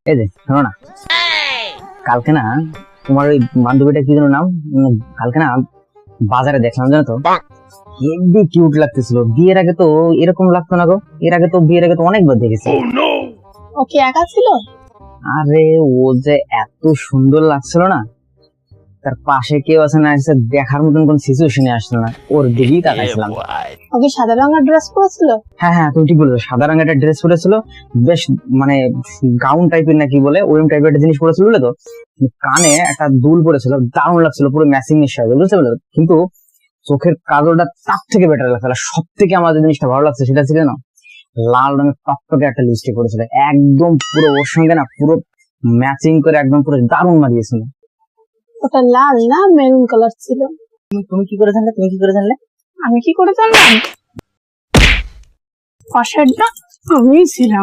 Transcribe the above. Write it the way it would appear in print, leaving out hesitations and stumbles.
এই যে শোনো না, কালকে না তোমার ওই বান্ধবীটা কি যেন নাম, কালকে না বাজারে দেখলাম জানো তো, হেব্বি কিউট লাগতেছিল। বিয়ের আগে তো এরকম লাগতো না গো, এর আগে তো বিয়ের আগে তো অনেকবার দেখেছি। ও কি একা ছিল? আরে ও যে এত সুন্দর লাগছিল না, তার পাশে কেউ আছে না আছে দেখার মতন কোন সিচুয়েশনে আসলো না, ওর দিকেই তাকাইছিলাম। ও কি সাদা রঙের ড্রেস পরেছিল? হ্যাঁ হ্যাঁ, তুমি ঠিক বলেছো, সাদা রঙের একটা ড্রেস পরেছিল, বেশ মানে গাউন টাইপের নাকি বলে ওরকম টাইপের একটা জিনিস পরেছিল, বুঝলে তো। কানে একটা দুল পরেছিল, দারুণ লাগছিল, পুরো ম্যাচিং এর সাথে, বুঝতে পারলে। কিন্তু চোখের কাজলটা তার থেকে বেটার লাগছিল। সব থেকে আমার যে জিনিসটা ভালো লাগছে সেটা ছিল না, লাল রঙের টকটকে একটা লিপস্টিক পরেছিল, একদম পুরো ওর সঙ্গে না পুরো ম্যাচিং করে, একদম পুরো দারুণ মারিয়েছিল। ওটা লাল না মেরুন কালার ছিল। তুমি কি করে জানলে? তুমি কি করে জানলে? আমি কি করে জানলাম? পাশেরটা আমি ছিলাম।